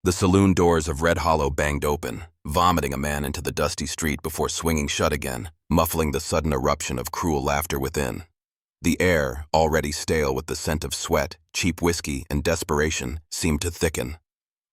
The saloon doors of Red Hollow banged open, vomiting a man into the dusty street before swinging shut again, muffling the sudden eruption of cruel laughter within. The air, already stale with the scent of sweat, cheap whiskey, and desperation, seemed to thicken.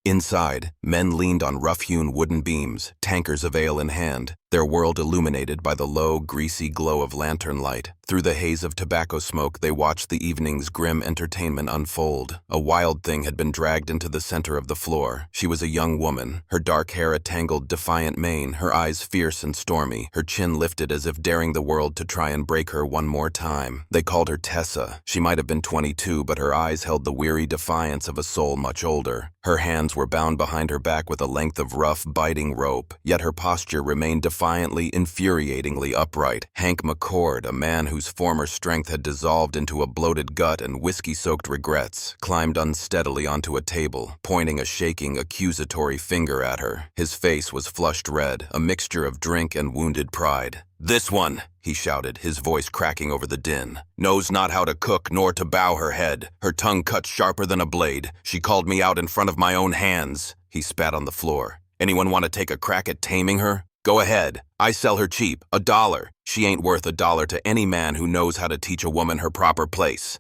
Inside, men leaned on rough-hewn wooden beams, tankers of ale in hand, their world illuminated by the low, greasy glow of lantern light. Through the haze of tobacco smoke, they watched the evening's grim entertainment unfold. A wild thing had been dragged into the center of the floor. She was a young woman, her dark hair a tangled, defiant mane, her eyes fierce and stormy, her chin lifted as if daring the world to try and break her one more time. They called her Tessa. She might have been 22, but her eyes held the weary defiance of a soul much older. Her hands were bound behind her back with a length of rough, biting rope, yet her posture remained defiantly, infuriatingly upright. Hank McCord, a man whose former strength had dissolved into a bloated gut and whiskey-soaked regrets, climbed unsteadily onto a table, pointing a shaking, accusatory finger at her. His face was flushed red, a mixture of drink and wounded pride. "This one," he shouted, his voice cracking over the din, "knows not how to cook nor to bow her head. Her tongue cut sharper than a blade. She called me out in front of my own hands." He spat on the floor. "Anyone want to take a crack at taming her? Go ahead. I sell her cheap, $1. She ain't worth $1 to any man who knows how to teach a woman her proper place."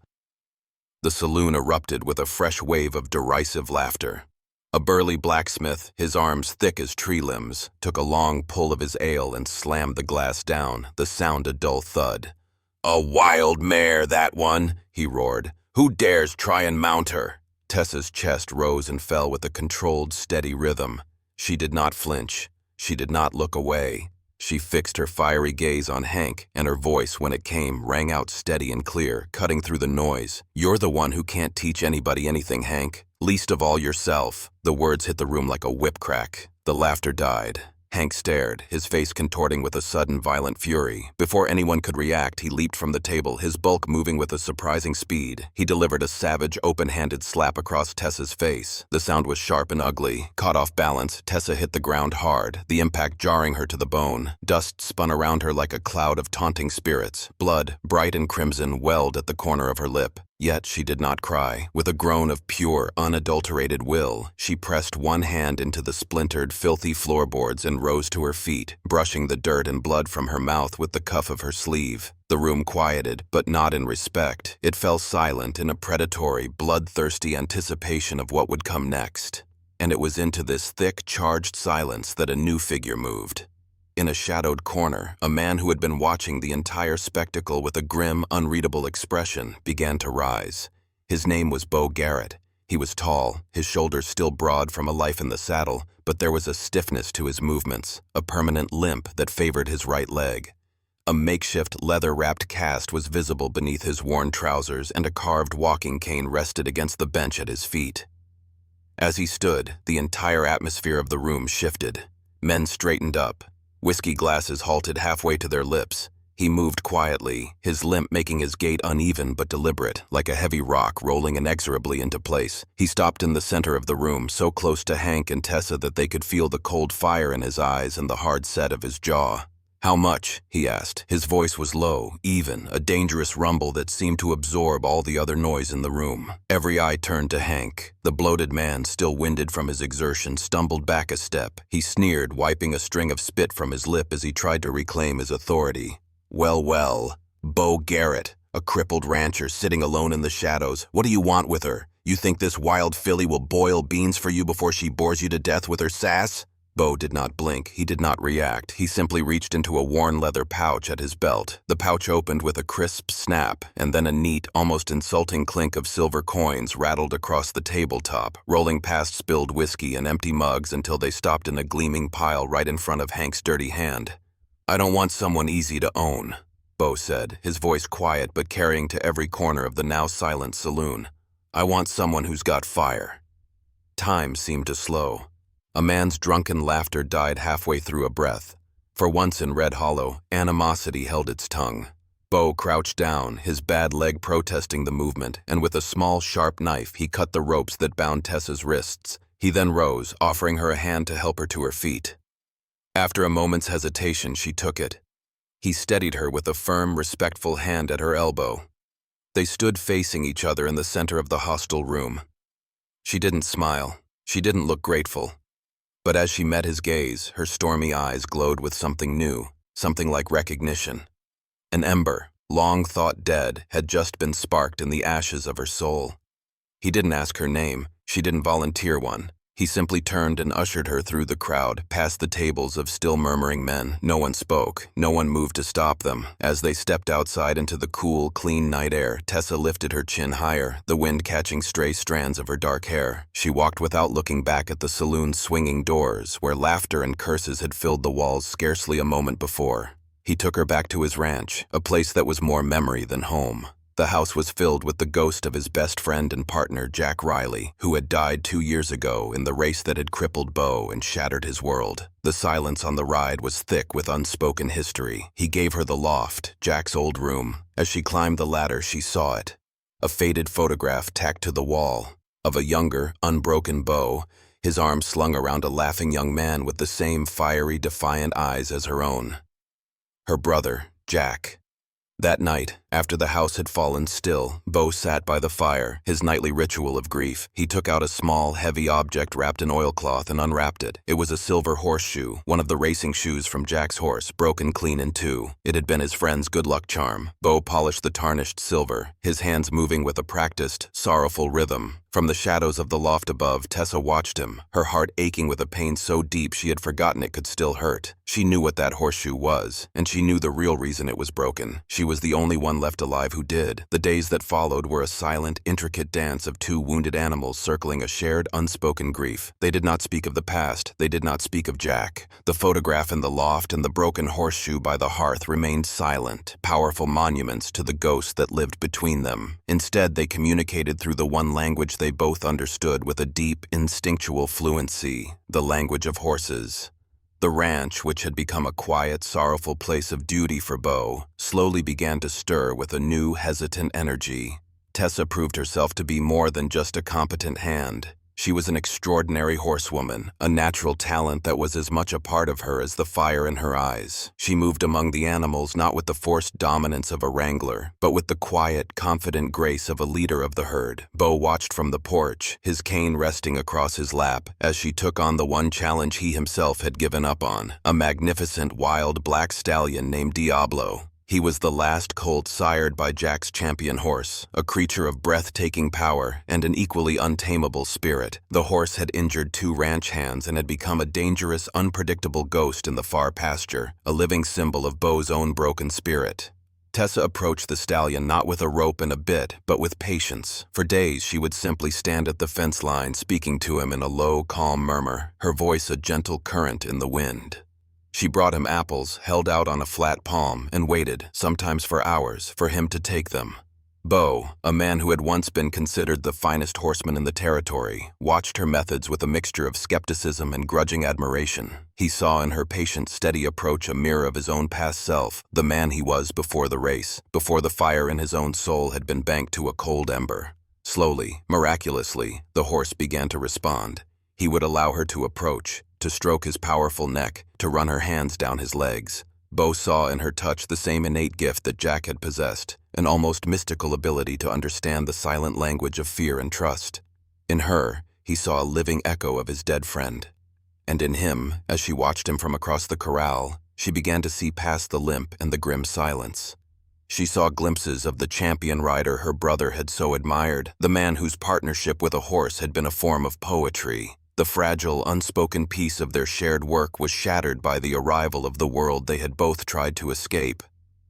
The saloon erupted with a fresh wave of derisive laughter. A burly blacksmith, his arms thick as tree limbs, took a long pull of his ale and slammed the glass down, the sound a dull thud. "A wild mare, that one," he roared. "Who dares try and mount her?" Tessa's chest rose and fell with a controlled, steady rhythm. She did not flinch. She did not look away. She fixed her fiery gaze on Hank, and her voice, when it came, rang out steady and clear, cutting through the noise. "You're the one who can't teach anybody anything, Hank. Least of all yourself." The words hit the room like a whip crack. The laughter died. Hank stared, his face contorting with a sudden violent fury. Before anyone could react, he leaped from the table, his bulk moving with a surprising speed. He delivered a savage, open-handed slap across Tessa's face. The sound was sharp and ugly. Caught off balance, Tessa hit the ground hard, the impact jarring her to the bone. Dust spun around her like a cloud of taunting spirits. Blood, bright and crimson, welled at the corner of her lip. Yet she did not cry. With a groan of pure, unadulterated will, she pressed one hand into the splintered, filthy floorboards and rose to her feet, brushing the dirt and blood from her mouth with the cuff of her sleeve. The room quieted, but not in respect. It fell silent in a predatory, bloodthirsty anticipation of what would come next. And it was into this thick, charged silence that a new figure moved. In a shadowed corner, a man who had been watching the entire spectacle with a grim, unreadable expression began to rise. His name was Garrett. He was tall, his shoulders still broad from a life in the saddle, but there was a stiffness to his movements, a permanent limp that favored his right leg. A makeshift leather-wrapped cast was visible beneath his worn trousers, and a carved walking cane rested against the bench at his feet. As he stood, the entire atmosphere of the room shifted. Men straightened up. Whiskey glasses halted halfway to their lips. He moved quietly, his limp making his gait uneven but deliberate, like a heavy rock rolling inexorably into place. He stopped in the center of the room, so close to Hank and Tessa that they could feel the cold fire in his eyes and the hard set of his jaw. "How much?" he asked. His voice was low, even, a dangerous rumble that seemed to absorb all the other noise in the room. Every eye turned to Hank. The bloated man, still winded from his exertion, stumbled back a step. He sneered, wiping a string of spit from his lip as he tried to reclaim his authority. Well, Garrett, a crippled rancher sitting alone in the shadows. What do you want with her? You think this wild filly will boil beans for you before she bores you to death with her sass?" Bo did not blink. He did not react. He simply reached into a worn leather pouch at his belt. The pouch opened with a crisp snap, and then a neat, almost insulting clink of silver coins rattled across the tabletop, rolling past spilled whiskey and empty mugs until they stopped in a gleaming pile right in front of Hank's dirty hand. "I don't want someone easy to own," Bo said, his voice quiet but carrying to every corner of the now silent saloon. "I want someone who's got fire." Time seemed to slow. A man's drunken laughter died halfway through a breath. For once in Red Hollow, animosity held its tongue. Bo crouched down, his bad leg protesting the movement, and with a small, sharp knife he cut the ropes that bound Tessa's wrists. He then rose, offering her a hand to help her to her feet. After a moment's hesitation, she took it. He steadied her with a firm, respectful hand at her elbow. They stood facing each other in the center of the hostile room. She didn't smile. She didn't look grateful. But as she met his gaze, her stormy eyes glowed with something new, something like recognition. An ember, long thought dead, had just been sparked in the ashes of her soul. He didn't ask her name. She didn't volunteer one. He simply turned and ushered her through the crowd, past the tables of still murmuring men. No one spoke. No one moved to stop them. As they stepped outside into the cool, clean night air, Tessa lifted her chin higher, the wind catching stray strands of her dark hair. She walked without looking back at the saloon's swinging doors, where laughter and curses had filled the walls scarcely a moment before. He took her back to his ranch, a place that was more memory than home. The house was filled with the ghost of his best friend and partner, Jack Riley, who had died 2 years ago in the race that had crippled Bo and shattered his world. The silence on the ride was thick with unspoken history. He gave her the loft, Jack's old room. As she climbed the ladder, she saw it. A faded photograph tacked to the wall of a younger, unbroken Bo, his arms slung around a laughing young man with the same fiery, defiant eyes as her own. Her brother, Jack. That night, after the house had fallen still, Bo sat by the fire, his nightly ritual of grief. He took out a small, heavy object wrapped in oilcloth and unwrapped it. It was a silver horseshoe, one of the racing shoes from Jack's horse, broken clean in two. It had been his friend's good luck charm. Bo polished the tarnished silver, his hands moving with a practiced, sorrowful rhythm. From the shadows of the loft above, Tessa watched him, her heart aching with a pain so deep she had forgotten it could still hurt. She knew what that horseshoe was, and she knew the real reason it was broken. She was the only one left alive who did. The days that followed were a silent, intricate dance of two wounded animals circling a shared, unspoken grief. They did not speak of the past. They did not speak of Jack. The photograph in the loft and the broken horseshoe by the hearth remained silent, powerful monuments to the ghost that lived between them. Instead, they communicated through the one language they both understood with a deep, instinctual fluency, the language of horses. The ranch, which had become a quiet, sorrowful place of duty for Bo, slowly began to stir with a new, hesitant energy. Tessa proved herself to be more than just a competent hand. She was an extraordinary horsewoman, a natural talent that was as much a part of her as the fire in her eyes. She moved among the animals not with the forced dominance of a wrangler, but with the quiet, confident grace of a leader of the herd. Bo watched from the porch, his cane resting across his lap, as she took on the one challenge he himself had given up on, a magnificent, wild black stallion named Diablo. He was the last colt sired by Jack's champion horse, a creature of breathtaking power and an equally untamable spirit. The horse had injured 2 ranch hands and had become a dangerous, unpredictable ghost in the far pasture, a living symbol of Bo's own broken spirit. Tessa approached the stallion not with a rope and a bit, but with patience. For days she would simply stand at the fence line speaking to him in a low, calm murmur, her voice a gentle current in the wind. She brought him apples, held out on a flat palm, and waited, sometimes for hours, for him to take them. Bo, a man who had once been considered the finest horseman in the territory, watched her methods with a mixture of skepticism and grudging admiration. He saw in her patient, steady approach a mirror of his own past self, the man he was before the race, before the fire in his own soul had been banked to a cold ember. Slowly, miraculously, the horse began to respond. He would allow her to approach, to stroke his powerful neck, to run her hands down his legs. Bo saw in her touch the same innate gift that Jack had possessed, an almost mystical ability to understand the silent language of fear and trust. In her, he saw a living echo of his dead friend. And in him, as she watched him from across the corral, she began to see past the limp and the grim silence. She saw glimpses of the champion rider her brother had so admired, the man whose partnership with a horse had been a form of poetry. The fragile, unspoken peace of their shared work was shattered by the arrival of the world they had both tried to escape.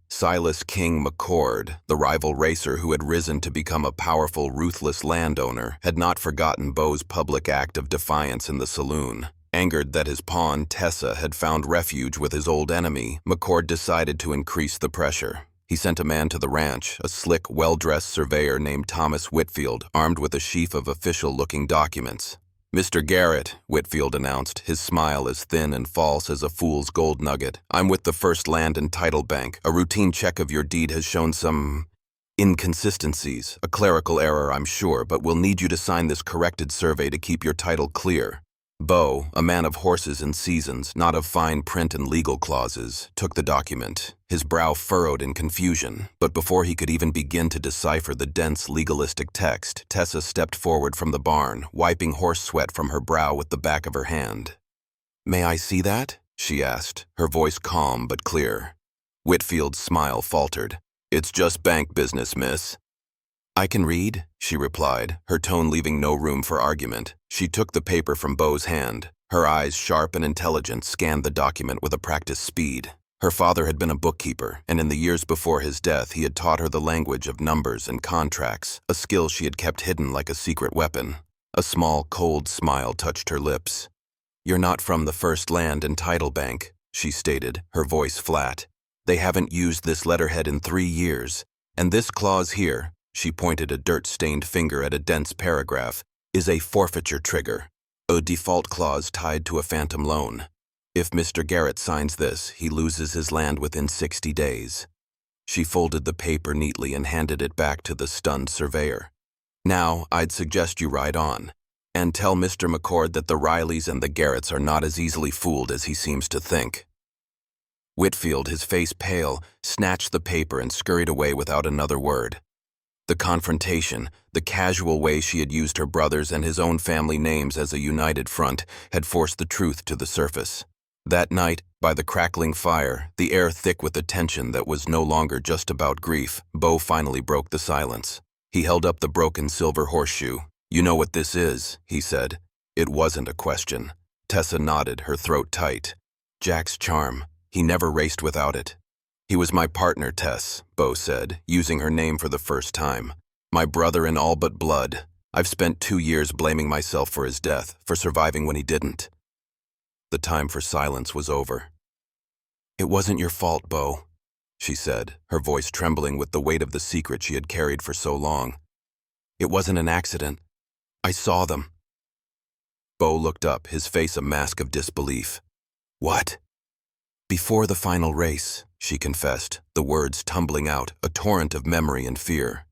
Silas King McCord, the rival racer who had risen to become a powerful, ruthless landowner, had not forgotten Bo's public act of defiance in the saloon. Angered that his pawn, Tessa, had found refuge with his old enemy, McCord decided to increase the pressure. He sent a man to the ranch, a slick, well-dressed surveyor named Thomas Whitfield, armed with a sheaf of official-looking documents. "Mr. Garrett," Whitfield announced, his smile as thin and false as a fool's gold nugget. "I'm with the First Land and Title Bank. A routine check of your deed has shown some inconsistencies. A clerical error, I'm sure, but we'll need you to sign this corrected survey to keep your title clear." Beau, a man of horses and seasons, not of fine print and legal clauses, took the document, his brow furrowed in confusion. But before he could even begin to decipher the dense legalistic text, Tessa stepped forward from the barn, wiping horse sweat from her brow with the back of her hand. "May I see that?" she asked, her voice calm but clear. Whitfield's smile faltered. "It's just bank business, miss." "I can read," she replied, her tone leaving no room for argument. She took the paper from Beau's hand. Her eyes, sharp and intelligent, scanned the document with a practiced speed. Her father had been a bookkeeper, and in the years before his death he had taught her the language of numbers and contracts, a skill she had kept hidden like a secret weapon. A small, cold smile touched her lips. "You're not from the First Land and Title Bank," she stated, her voice flat. "They haven't used this letterhead in 3 years, and this clause here," she pointed a dirt-stained finger at a dense paragraph, "is a forfeiture trigger, a default clause tied to a phantom loan. If Mr. Garrett signs this, he loses his land within 60 days. She folded the paper neatly and handed it back to the stunned surveyor. "Now, I'd suggest you ride on, and tell Mr. McCord that the Rileys and the Garretts are not as easily fooled as he seems to think." Whitfield, his face pale, snatched the paper and scurried away without another word. The confrontation, the casual way she had used her brother's and his own family names as a united front, had forced the truth to the surface. That night, by the crackling fire, the air thick with a tension that was no longer just about grief, Beau finally broke the silence. He held up the broken silver horseshoe. "You know what this is," he said. It wasn't a question. Tessa nodded, her throat tight. "Jack's charm. He never raced without it." "He was my partner, Tess," Beau said, using her name for the first time. "My brother in all but blood. I've spent 2 years blaming myself for his death, for surviving when he didn't." The time for silence was over. "It wasn't your fault, Beau," she said, her voice trembling with the weight of the secret she had carried for so long. "It wasn't an accident. I saw them." Beau looked up, his face a mask of disbelief. "What?" "Before the final race," she confessed, the words tumbling out, a torrent of memory and fear.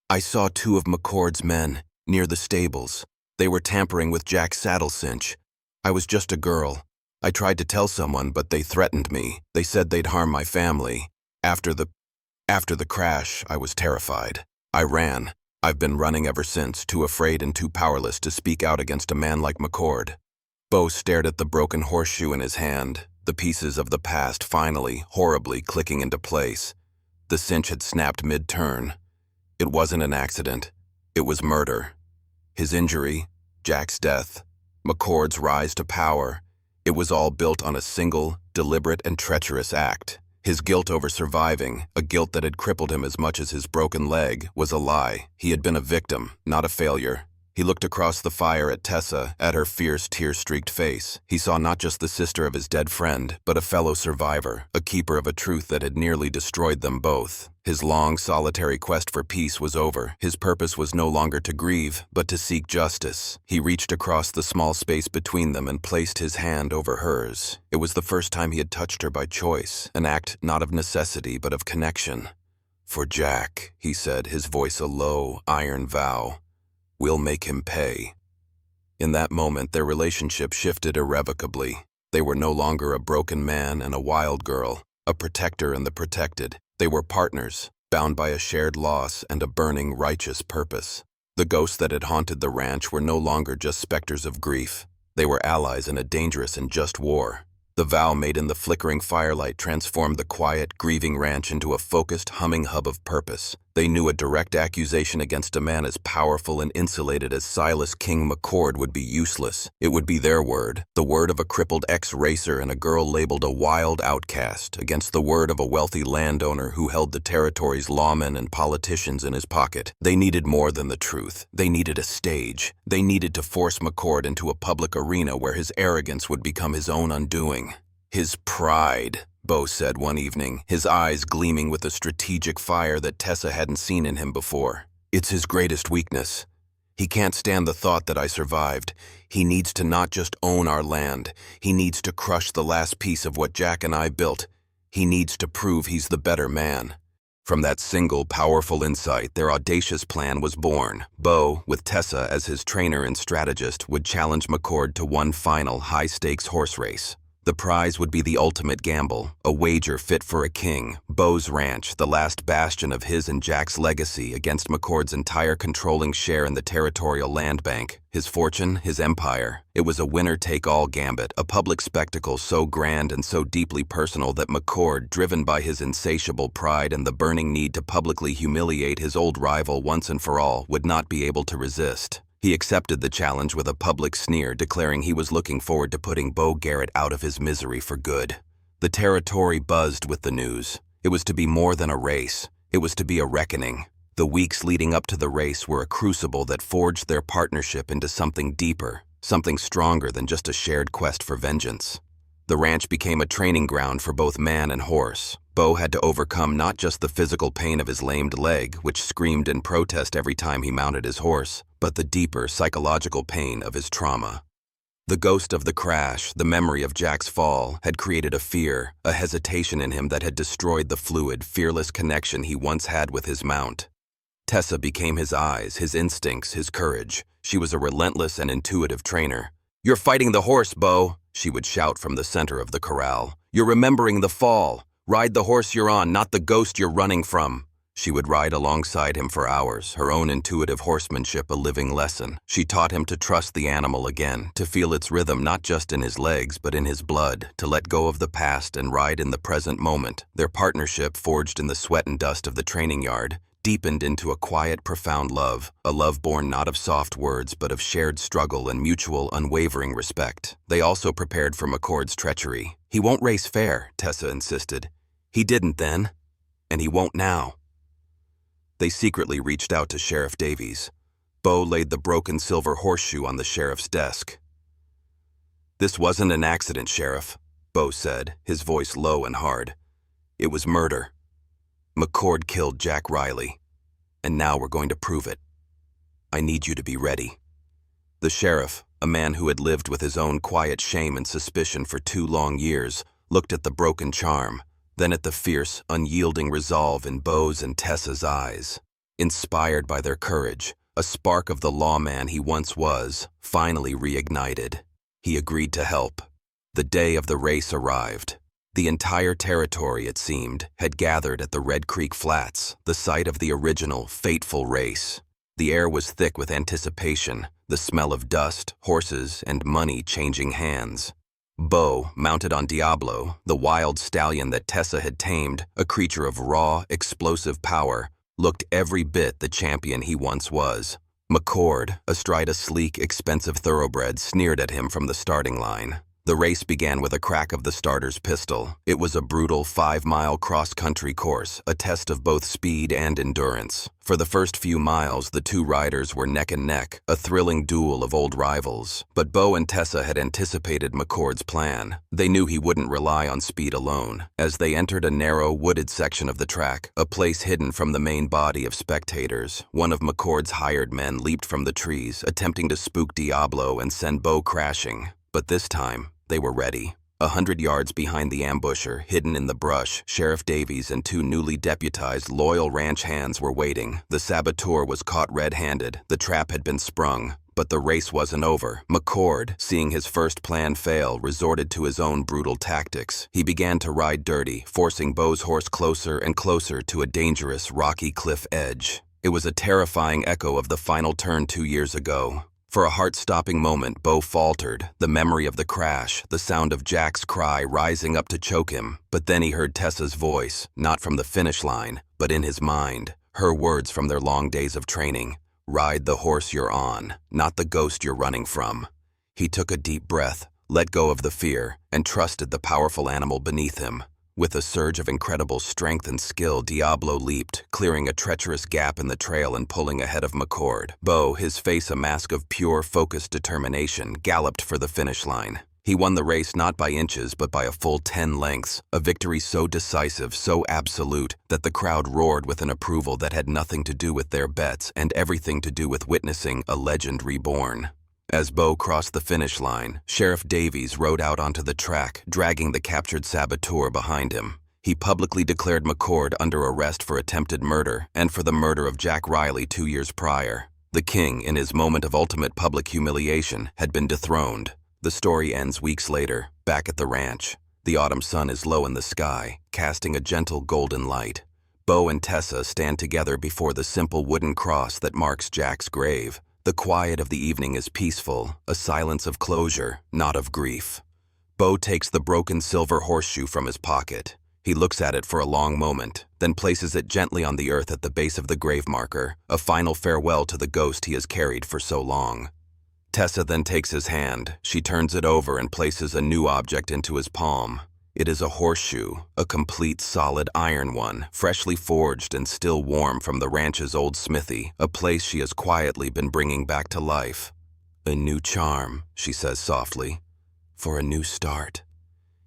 "I saw 2 of McCord's men, near the stables. They were tampering with Jack's saddle cinch. I was just a girl. I tried to tell someone, but they threatened me. They said they'd harm my family. After the crash, I was terrified. I ran. I've been running ever since, too afraid and too powerless to speak out against a man like McCord." Beau stared at the broken horseshoe in his hand, the pieces of the past finally, horribly clicking into place. The cinch had snapped mid-turn. It wasn't an accident. It was murder. His injury, Jack's death, McCord's rise to power. It was all built on a single, deliberate and treacherous act. His guilt over surviving, a guilt that had crippled him as much as his broken leg, was a lie. He had been a victim, not a failure. He looked across the fire at Tessa, at her fierce, tear-streaked face. He saw not just the sister of his dead friend, but a fellow survivor, a keeper of a truth that had nearly destroyed them both. His long, solitary quest for peace was over. His purpose was no longer to grieve, but to seek justice. He reached across the small space between them and placed his hand over hers. It was the first time he had touched her by choice, an act not of necessity, but of connection. "For Jack," he said, his voice a low, iron vow. "We'll make him pay." In that moment, their relationship shifted irrevocably. They were no longer a broken man and a wild girl, a protector and the protected. They were partners, bound by a shared loss and a burning, righteous purpose. The ghosts that had haunted the ranch were no longer just specters of grief. They were allies in a dangerous and just war. The vow made in the flickering firelight transformed the quiet, grieving ranch into a focused, humming hub of purpose. They knew a direct accusation against a man as powerful and insulated as Silas King McCord would be useless. It would be their word, the word of a crippled ex-racer and a girl labeled a wild outcast, against the word of a wealthy landowner who held the territory's lawmen and politicians in his pocket. They needed more than the truth. They needed a stage. They needed to force McCord into a public arena where his arrogance would become his own undoing. "His pride," Beau said one evening, his eyes gleaming with a strategic fire that Tessa hadn't seen in him before. "It's his greatest weakness. He can't stand the thought that I survived. He needs to not just own our land. He needs to crush the last piece of what Jack and I built. He needs to prove he's the better man." From that single, powerful insight, their audacious plan was born. Bo, with Tessa as his trainer and strategist, would challenge McCord to one final, high-stakes horse race. The prize would be the ultimate gamble, a wager fit for a king, Bo's ranch, the last bastion of his and Jack's legacy against McCord's entire controlling share in the territorial land bank, his fortune, his empire. It was a winner-take-all gambit, a public spectacle so grand and so deeply personal that McCord, driven by his insatiable pride and the burning need to publicly humiliate his old rival once and for all, would not be able to resist. He accepted the challenge with a public sneer, declaring he was looking forward to putting Bo Garrett out of his misery for good. The territory buzzed with the news. It was to be more than a race. It was to be a reckoning. The weeks leading up to the race were a crucible that forged their partnership into something deeper, something stronger than just a shared quest for vengeance. The ranch became a training ground for both man and horse. Bo had to overcome not just the physical pain of his lamed leg, which screamed in protest every time he mounted his horse, but the deeper psychological pain of his trauma. The ghost of the crash, the memory of Jack's fall, had created a fear, a hesitation in him that had destroyed the fluid, fearless connection he once had with his mount. Tessa became his eyes, his instincts, his courage. She was a relentless and intuitive trainer. "You're fighting the horse, Bo," she would shout from the center of the corral. "You're remembering the fall. Ride the horse you're on, not the ghost you're running from." She would ride alongside him for hours, her own intuitive horsemanship a living lesson. She taught him to trust the animal again, to feel its rhythm not just in his legs but in his blood, to let go of the past and ride in the present moment. Their partnership, forged in the sweat and dust of the training yard, deepened into a quiet, profound love, a love born not of soft words but of shared struggle and mutual, unwavering respect. They also prepared for McCord's treachery. "He won't race fair," Tessa insisted. "He didn't then, and he won't now." They secretly reached out to Sheriff Davies. Bo laid the broken silver horseshoe on the sheriff's desk. "This wasn't an accident, Sheriff," Bo said, his voice low and hard. "It was murder. McCord killed Jack Riley, and now we're going to prove it. I need you to be ready." The sheriff, a man who had lived with his own quiet shame and suspicion for 2 long years, looked at the broken charm, then at the fierce, unyielding resolve in Bo's and Tessa's eyes. Inspired by their courage, a spark of the lawman he once was finally reignited. He agreed to help. The day of the race arrived. The entire territory, it seemed, had gathered at the Red Creek Flats, the site of the original, fateful race. The air was thick with anticipation, the smell of dust, horses, and money changing hands. Bo, mounted on Diablo, the wild stallion that Tessa had tamed, a creature of raw, explosive power, looked every bit the champion he once was. McCord, astride a sleek, expensive thoroughbred, sneered at him from the starting line. The race began with a crack of the starter's pistol. It was a brutal 5-mile cross-country course, a test of both speed and endurance. For the first few miles, the 2 riders were neck and neck, a thrilling duel of old rivals. But Bo and Tessa had anticipated McCord's plan. They knew he wouldn't rely on speed alone. As they entered a narrow, wooded section of the track, a place hidden from the main body of spectators, one of McCord's hired men leaped from the trees, attempting to spook Diablo and send Bo crashing. But this time, they were ready. 100 yards behind the ambusher, hidden in the brush, Sheriff Davies and 2 newly deputized loyal ranch hands were waiting. The saboteur was caught red-handed. The trap had been sprung. But the race wasn't over. McCord, seeing his first plan fail, resorted to his own brutal tactics. He began to ride dirty, forcing Bo's horse closer and closer to a dangerous, rocky cliff edge. It was a terrifying echo of the final turn 2 years ago. For a heart-stopping moment, Bo faltered, the memory of the crash, the sound of Jack's cry rising up to choke him. But then he heard Tessa's voice, not from the finish line, but in his mind, her words from their long days of training. "Ride the horse you're on, not the ghost you're running from." He took a deep breath, let go of the fear, and trusted the powerful animal beneath him. With a surge of incredible strength and skill, Diablo leaped, clearing a treacherous gap in the trail and pulling ahead of McCord. Bo, his face a mask of pure, focused determination, galloped for the finish line. He won the race not by inches but by a full 10 lengths, a victory so decisive, so absolute, that the crowd roared with an approval that had nothing to do with their bets and everything to do with witnessing a legend reborn. As Bo crossed the finish line, Sheriff Davies rode out onto the track, dragging the captured saboteur behind him. He publicly declared McCord under arrest for attempted murder and for the murder of Jack Riley 2 years prior. The king, in his moment of ultimate public humiliation, had been dethroned. The story ends weeks later, back at the ranch. The autumn sun is low in the sky, casting a gentle golden light. Bo and Tessa stand together before the simple wooden cross that marks Jack's grave. The quiet of the evening is peaceful, a silence of closure, not of grief. Bo takes the broken silver horseshoe from his pocket. He looks at it for a long moment, then places it gently on the earth at the base of the grave marker, a final farewell to the ghost he has carried for so long. Tessa then takes his hand. She turns it over and places a new object into his palm. It is a horseshoe, a complete solid iron one, freshly forged and still warm from the ranch's old smithy, a place she has quietly been bringing back to life. "A new charm," she says softly, "for a new start."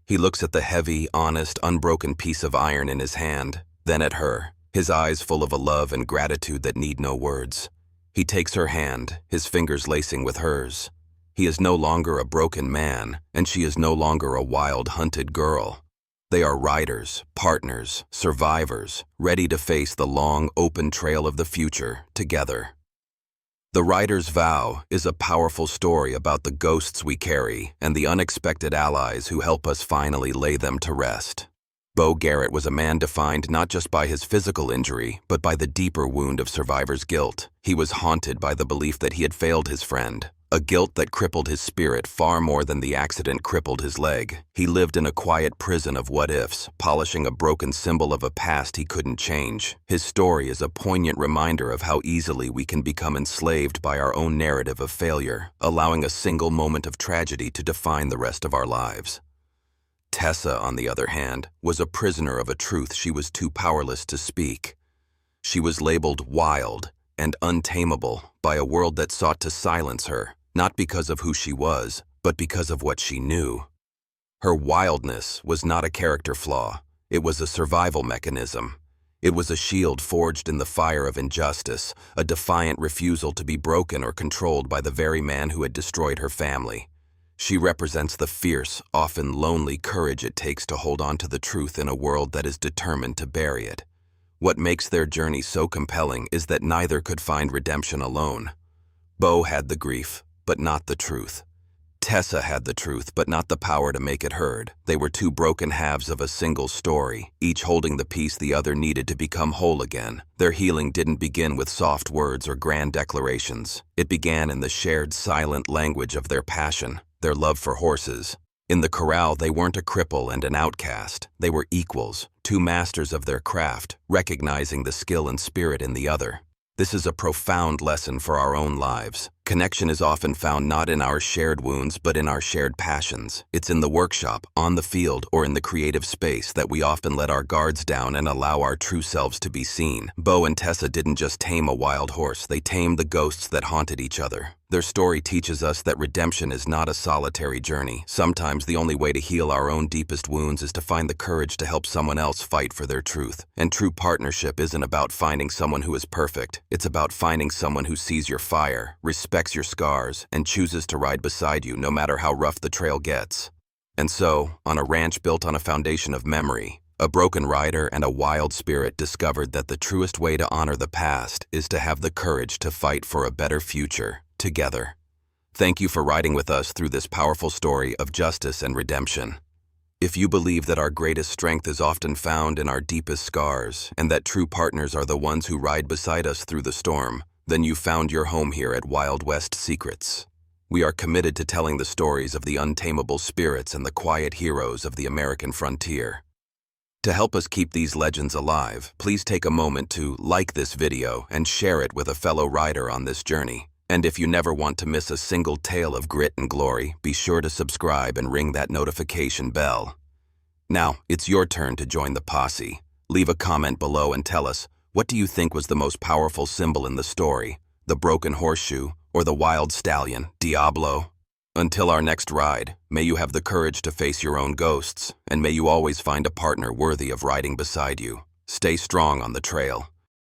He looks at the heavy, honest, unbroken piece of iron in his hand, then at her, his eyes full of a love and gratitude that need no words. He takes her hand, his fingers lacing with hers. He is no longer a broken man, and she is no longer a wild, hunted girl. They are riders, partners, survivors, ready to face the long, open trail of the future together. The Rider's Vow is a powerful story about the ghosts we carry and the unexpected allies who help us finally lay them to rest. Bo Garrett was a man defined not just by his physical injury, but by the deeper wound of survivor's guilt. He was haunted by the belief that he had failed his friend, a guilt that crippled his spirit far more than the accident crippled his leg. He lived in a quiet prison of what-ifs, polishing a broken symbol of a past he couldn't change. His story is a poignant reminder of how easily we can become enslaved by our own narrative of failure, allowing a single moment of tragedy to define the rest of our lives. Tessa, on the other hand, was a prisoner of a truth she was too powerless to speak. She was labeled wild and untamable by a world that sought to silence her, not because of who she was, but because of what she knew. Her wildness was not a character flaw. It was a survival mechanism. It was a shield forged in the fire of injustice, a defiant refusal to be broken or controlled by the very man who had destroyed her family. She represents the fierce, often lonely courage it takes to hold on to the truth in a world that is determined to bury it. What makes their journey so compelling is that neither could find redemption alone. Bo had the grief, but not the truth. Tessa had the truth, but not the power to make it heard. They were two broken halves of a single story, each holding the piece the other needed to become whole again. Their healing didn't begin with soft words or grand declarations. It began in the shared silent language of their passion, their love for horses. In the corral, they weren't a cripple and an outcast. They were equals, two masters of their craft, recognizing the skill and spirit in the other. This is a profound lesson for our own lives. Connection is often found not in our shared wounds, but in our shared passions. It's in the workshop, on the field, or in the creative space that we often let our guards down and allow our true selves to be seen. Bo and Tessa didn't just tame a wild horse, they tamed the ghosts that haunted each other. Their story teaches us that redemption is not a solitary journey. Sometimes the only way to heal our own deepest wounds is to find the courage to help someone else fight for their truth. And true partnership isn't about finding someone who is perfect. It's about finding someone who sees your fire, respects your scars, and chooses to ride beside you no matter how rough the trail gets. And so, on a ranch built on a foundation of memory, a broken rider and a wild spirit discovered that the truest way to honor the past is to have the courage to fight for a better future together. Thank you for riding with us through this powerful story of justice and redemption. If you believe that our greatest strength is often found in our deepest scars, and that true partners are the ones who ride beside us through the storm, then you found your home here at Wild West Secrets. We are committed to telling the stories of the untamable spirits and the quiet heroes of the American frontier. To help us keep these legends alive, please take a moment to like this video and share it with a fellow rider on this journey. And if you never want to miss a single tale of grit and glory, be sure to subscribe and ring that notification bell. Now, it's your turn to join the posse. Leave a comment below and tell us, what do you think was the most powerful symbol in the story? The broken horseshoe or the wild stallion, Diablo? Until our next ride, may you have the courage to face your own ghosts, and may you always find a partner worthy of riding beside you. Stay strong on the trail.